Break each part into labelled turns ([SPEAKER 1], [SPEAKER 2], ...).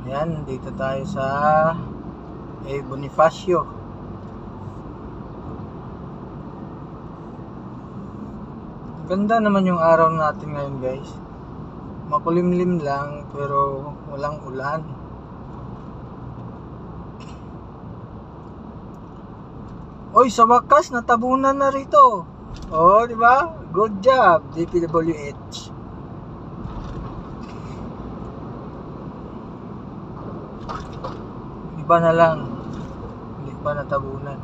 [SPEAKER 1] Ayan, dito tayo sa Bonifacio. Ganda naman yung araw natin ngayon, guys. Makulimlim lang pero walang ulan. Oy, sa wakas natabunan na rito. Oh, di ba? Good job, DPWH. Iba na lang. Hindi pa natabunan.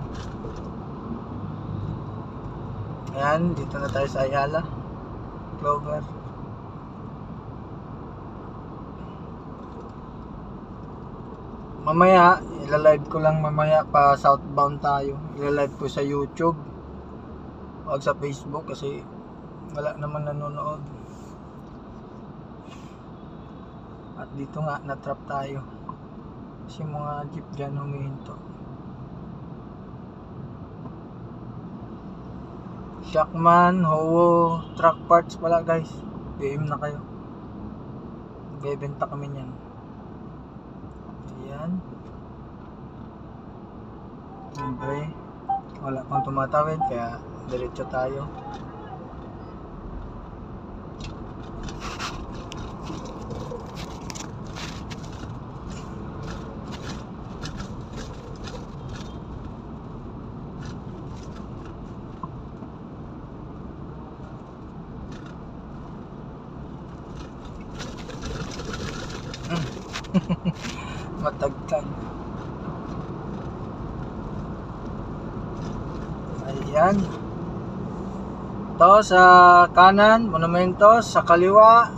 [SPEAKER 1] Ayan, dito na tayo sa Ayala. Clover. Mamaya, ilalive ko lang mamaya pa southbound tayo. Ilalive ko sa YouTube. Huwag sa Facebook kasi wala naman nanonood. At dito nga, natrap tayo. Kasi mga jeep dyan humihinto. Shockman, Howo, truck parts pala guys. PM na kayo. Bebenta kami niyan. Ayan. Siyempre, wala pang tumatawid kaya diretso tayo. Matagtag. Ayan. Ito sa kanan, Monumento. Sa kaliwa,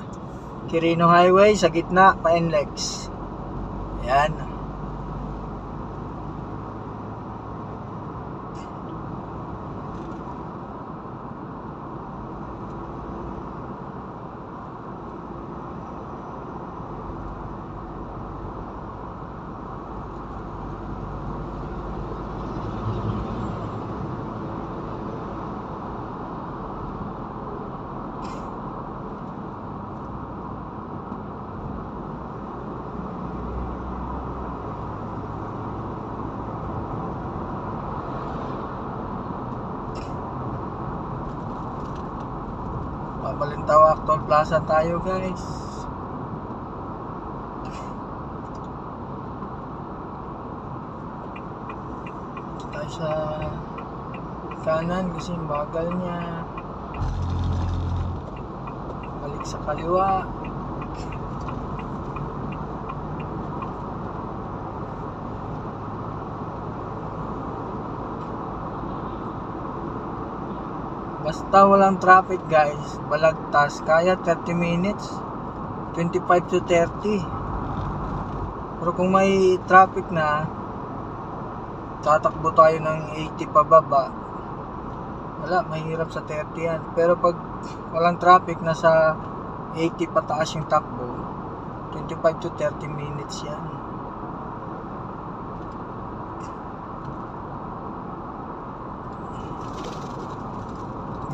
[SPEAKER 1] Quirino Highway. Sa gitna, Pa-NLEX. Ayan. Pabalintawa Actual Plaza tayo guys. Tayo sa kanan kasi bagal niya. Balik sa kaliwa. Basta walang traffic guys, balagtas, kaya 30 minutes, 25 to 30. Pero kung may traffic na, tatakbo tayo ng 80 pababa. Wala, mahirap sa 30 yan. Pero pag walang traffic, nasa 80 pataas yung takbo, 25 to 30 minutes yan.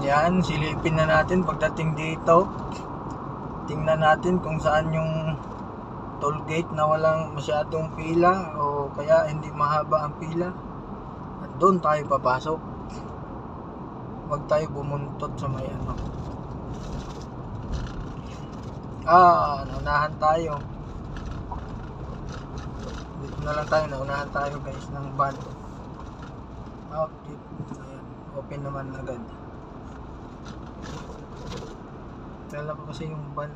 [SPEAKER 1] Yan, silipin na natin pagdating dito. Tingnan natin kung saan yung toll gate na walang masyadong pila o kaya hindi mahaba ang pila. At doon tayo papasok. Huwag tayo bumuntot sa may ano. Naunahan tayo. Dito na lang tayo, naunahan tayo guys ng van. Okay, ayan, open naman agad. Kala ko kasi yung van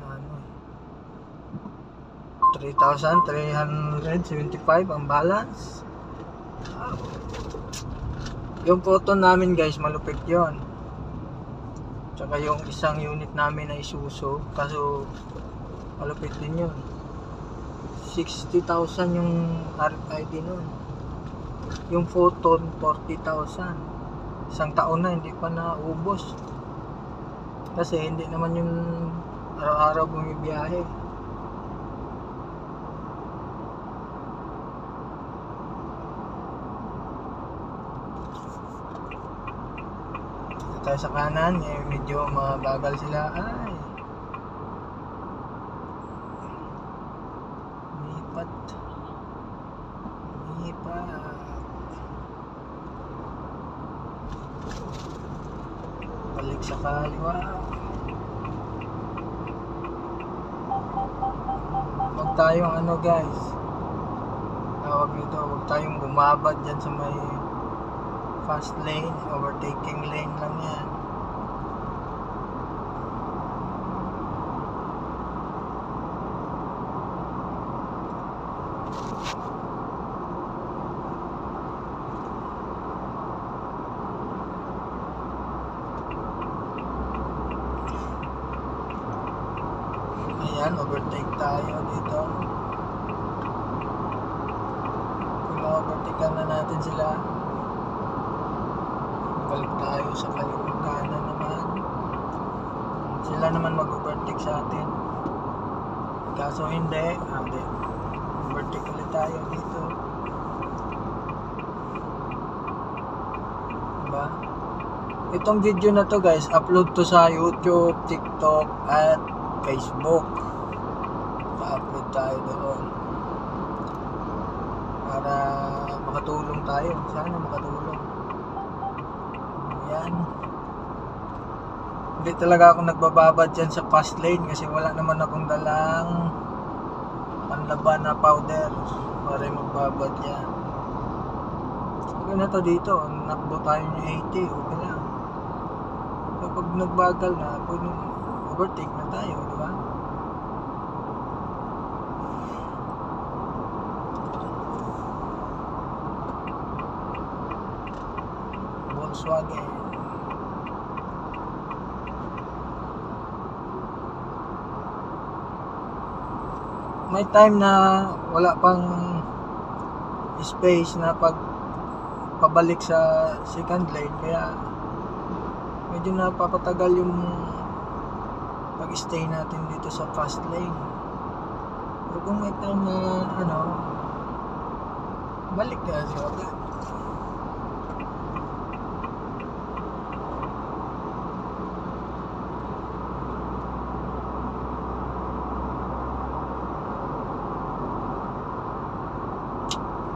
[SPEAKER 1] 3,375 ang balance. Yung photo namin guys, malupit yon. Tsaka yung isang unit namin ay Isuzu, kaso malupit din yun. 60,000 yung RFID nun. Yung photo 40,000. Isang taon na hindi pa naubos. Kasi hindi naman yung araw-araw bumibiyahe. Dito tayo sa kanan, medyo mabagal sila. Ay, Lumipat. Balik sa kaliwa. Huwag tayong guys, tawag nito, huwag tayong bumabad dyan sa may fast lane. Overtaking lane lang yan. Ayan, overtake tayo dito. Pina-overtakean na natin sila. Balik tayo sa kaliwang kanan naman. Sila naman mag-overtake sa atin. Kaso hindi. Overtake ulit tayo dito. Diba? Itong video na to guys, upload to sa YouTube, TikTok, at Facebook. Pa-upload tayo doon para makatulong tayo. Sana makatulong. Yan. Hindi talaga ako nagbababad dyan sa fast lane kasi wala naman akong dalang panlaban na powder para magbabad yan. Okay na to dito. Nakbo tayo ng 80. Okay lang. Kapag nagbagal na, pwedeng overtake na tayo, di ba? Volkswagen. May time na wala pang space na pabalik sa second lane, kaya medyo napapatagal yung pag-stay natin dito sa fast lane. Pero kung may time na balik ka siya agad.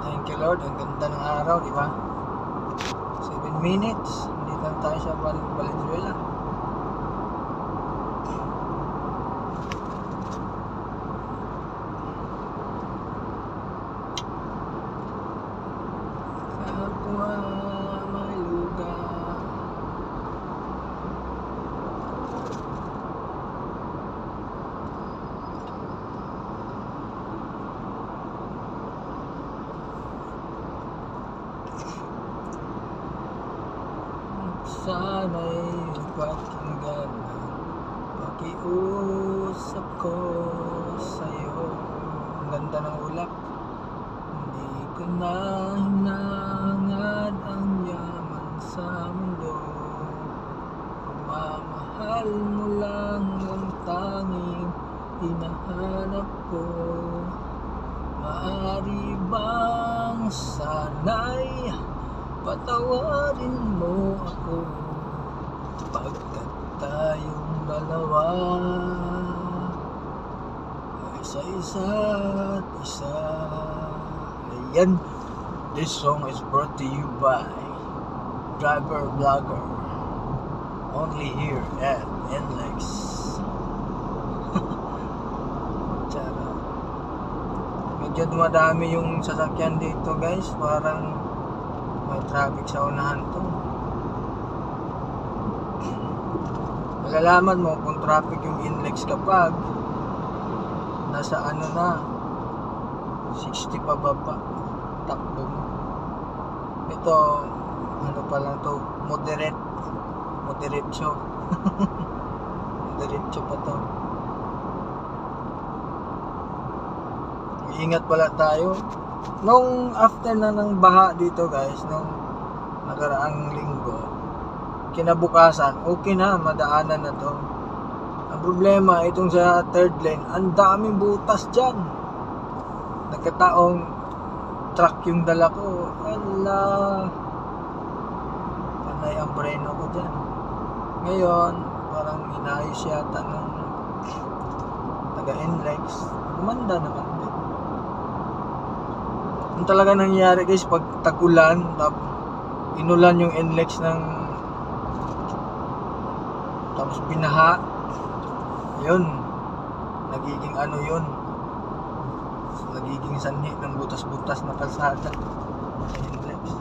[SPEAKER 1] Thank you Lord, ang ganda ng araw, di ba? 7 minutes, hindi lang tayo sa Valenzuela. Sana'y pakinggan ang pakiusap ko sa'yo. Ang ganda ng ulap. Hindi ko na hinahangad ang yaman sa mundo. Pagmamahal mo lang ang tanging hinahanap ko. Maaari bang sana'y patawarin mo ako pagkat tayong dalawa ay sa isa't isa. Ayan, this song is brought to you by Driver Vlogger, only here at NLEX. Medyo dumadami yung sasakyan dito guys, parang may traffic sa unahan to. Malalaman mo kung traffic yung NLEX kapag nasa na 60 pababa takbo mo. Ito pa lang to, moderecho moderecho pa to. Ingat pala tayo. Nung after na ng baha dito guys, nung nakaraang linggo, kinabukasan, okay na, madaanan na to. Ang problema, itong sa third lane, ang daming butas dyan. Nagkataong truck yung dala ko. Ala, panay ang breno ko dyan. Ngayon, parang inayos yata ng taga NLEX. Gumanda naman din. Ang talaga nangyayari guys, pag tag-ulan, inulan yung NLEX tapos binaha, yun, nagiging ano yun, nagiging sanhi ng butas-butas na kalsada sa NLEX.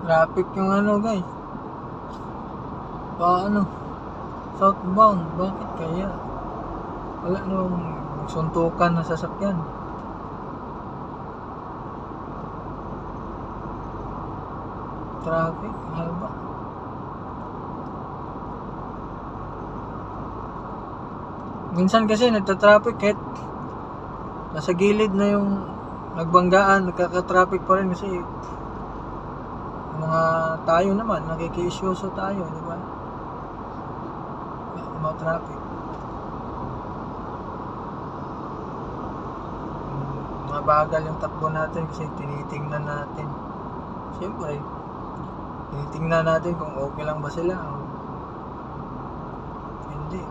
[SPEAKER 1] Traffic yung ano guys. Paano? Southbound. Bakit kaya? Wala namang suntukan na sasakyan. Traffic. Haba. Minsan kasi nagta-traffic kahit nasa gilid na yung nagbanggaan, nagkaka-traffic pa rin kasi mga tayo naman, nakiki-isyoso tayo, di ba? Mga traffic. Mabagal yung takbo natin kasi tinitingnan natin. Siyempre, tinitingnan natin kung okay lang ba sila o hindi.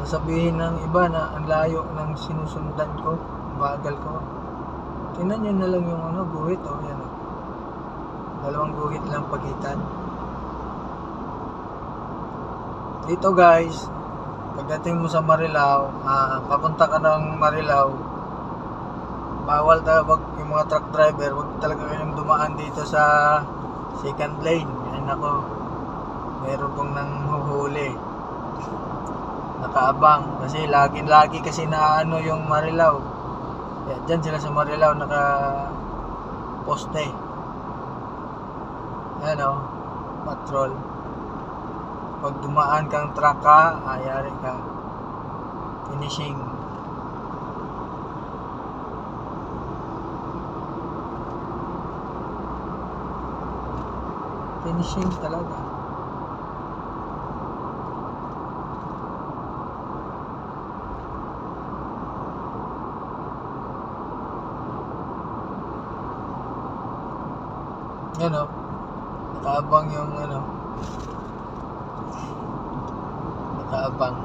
[SPEAKER 1] Sabihin ng iba na ang layo ng sinusundan ko, bagal ko. Tingnan nyo na lang yung ano, guhit yan o. Dalawang guhit lang pagitan. Dito guys, pagdating mo sa Marilao, papunta ka ng Marilao, bawal wag yung mga truck driver, wag talaga kayong dumaan dito sa second lane. Ay nako, meron pong nang huhuli. Nakaabang kasi lagi kasi na ano yung Marilao. Kaya dyan sila sa Marilao naka poste. Yan o, patrol. Pag dumaan kang truck ka, ayari ka. Finishing. Finishing talaga. Yan o, nakaabang yung ano, nakaabang.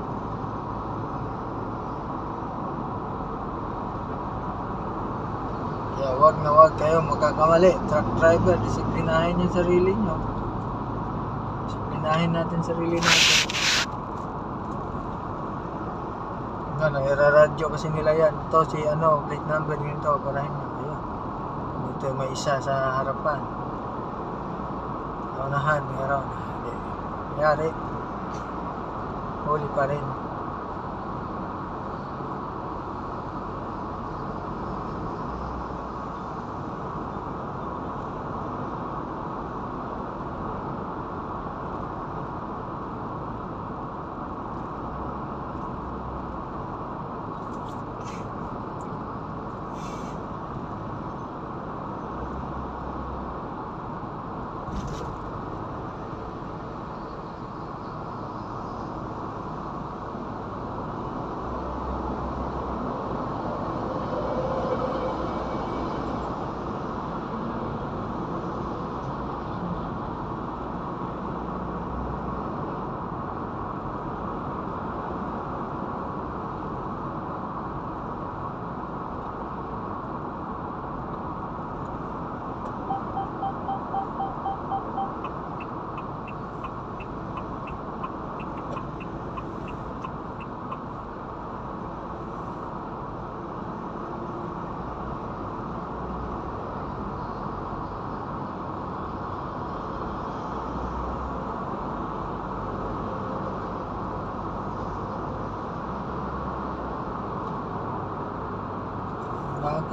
[SPEAKER 1] Kaya wag kayo magkakamali. Truck driver, disiplinahin yung sarili nyo. Disiplinahin natin sarili natin. Ano, iraradyo kasi nila yan. Ito si ano, plate number nito, parahin nyo. Ayun, dito may isa sa harapan. Unahan, meron. Nangyari, huli pa rin.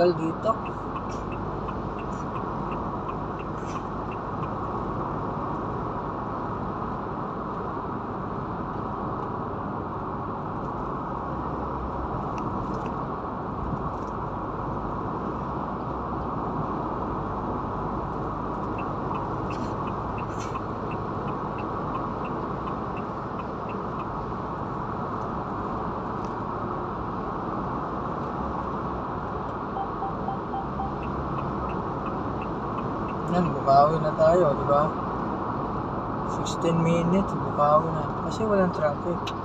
[SPEAKER 1] tagal dito. Yan, bukawi na tayo, di ba? 16 minutes, bukawi na. Kasi walang traffic.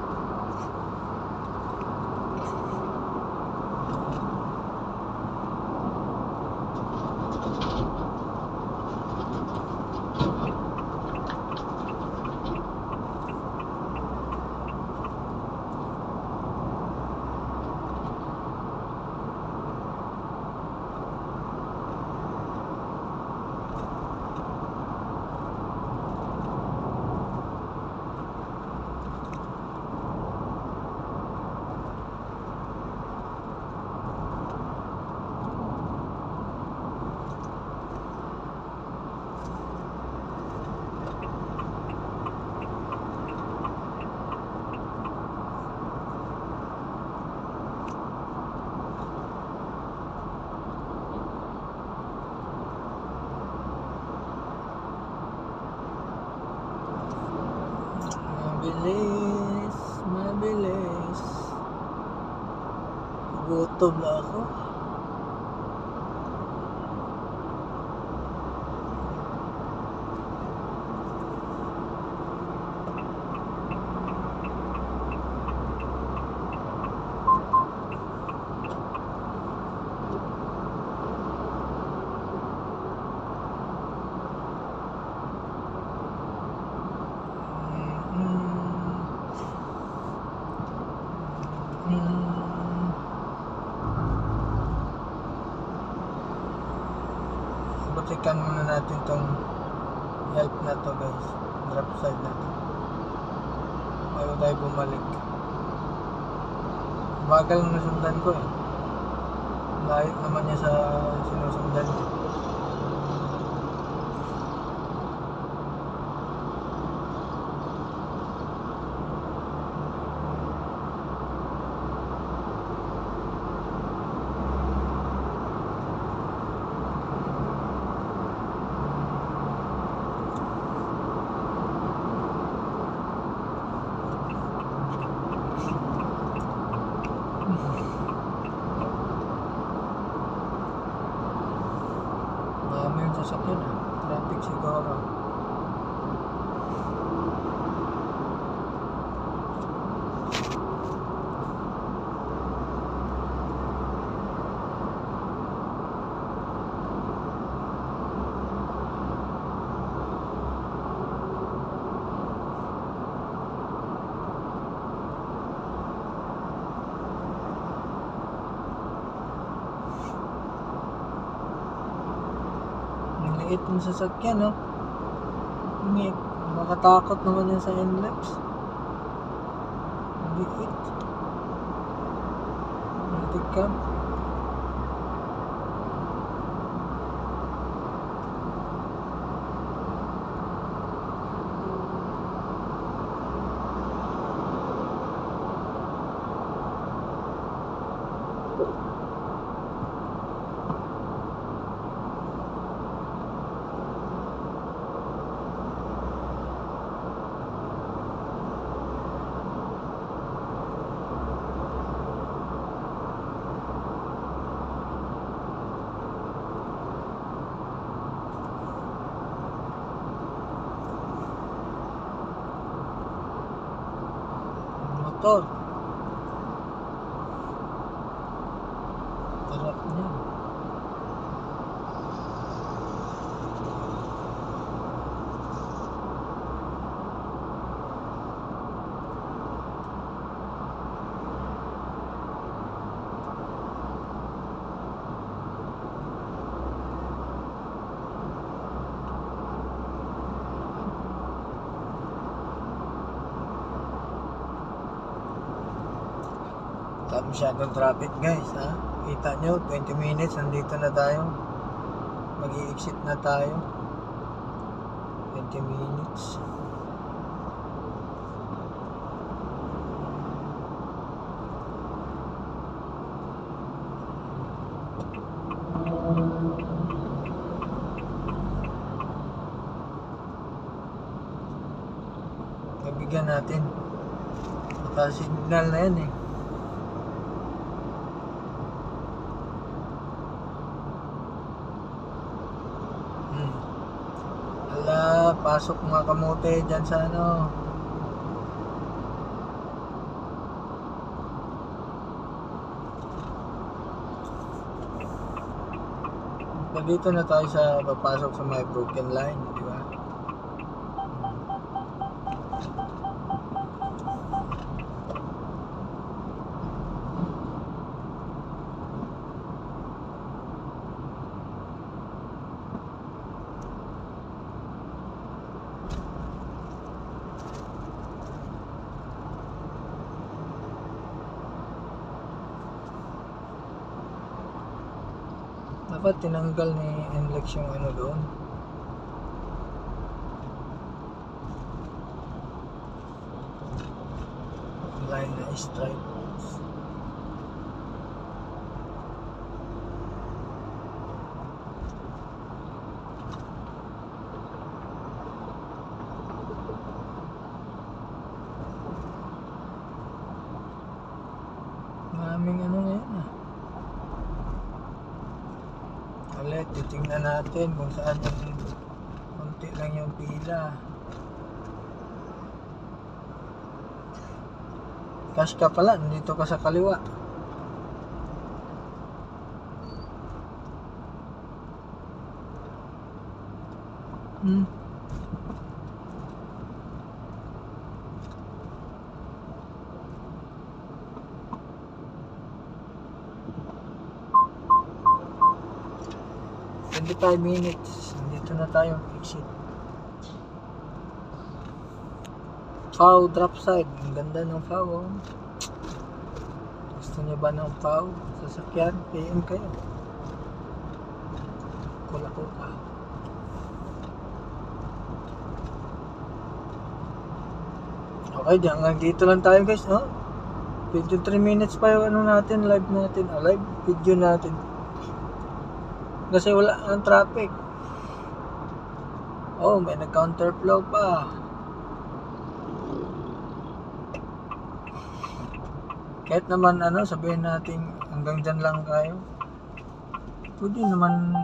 [SPEAKER 1] Mabilis, mabilis. Gutom na ako. Butikan muna natin tong help na to guys, drop side na to bago tayo bumalik. Bagal na nasundan ko eh, layo naman niya sa sinusundan niya. Dami yung sasakyan eh. Traffic siguro. Liit yung sasakyan, no? Liit. Makatakot naman yan sa NLEX. Liit. Matikam. Motor. Sarap niya. Masyadong traffic guys, ha? Kita nyo, 20 minutes, nandito na tayo. Mag-i-exit na tayo. 20 minutes. Nabigyan natin. Naka-signal na yan eh. Ala, pasok mga kamote dyan sa ano. Dito na tayo sa papasok sa may broken line, di ba? Dapat tinanggal ni NLEX yung ano doon. Line na stripe. Maraming ano na yan ah. Ulit, titingnan natin kung saan yung konti lang yung pila. Cash ka pala, nandito ka sa kaliwa. Hmm. Hindi 5 minutes. Dito na tayo exit. FAO drop side. Ang ganda ng FAO. Gusto niyo ba ng FAO? Sasakyan? PM kayo. Kula-kula. Okay, hanggang dito lang tayo guys. 23 minutes pa yung ano natin, live natin. Live video natin. Kasi wala ang traffic. May nag-counterflow pa. Kahit naman sabihin natin hanggang dyan lang tayo. Pwede naman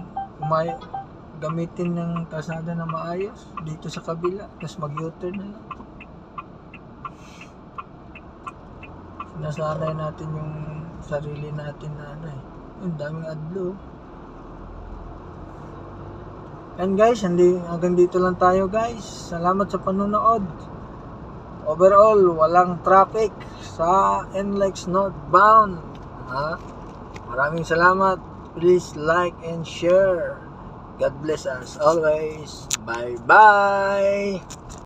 [SPEAKER 1] gamitin ng kalsada na maayos dito sa kabila. Tapos mag-U-turn na lang. Sinasanay natin yung sarili natin na yung daming adlo. And guys, hanggang dito lang tayo guys. Salamat sa panonood. Overall, walang traffic sa NLEX northbound. Maraming salamat. Please like and share. God bless us always. Bye bye.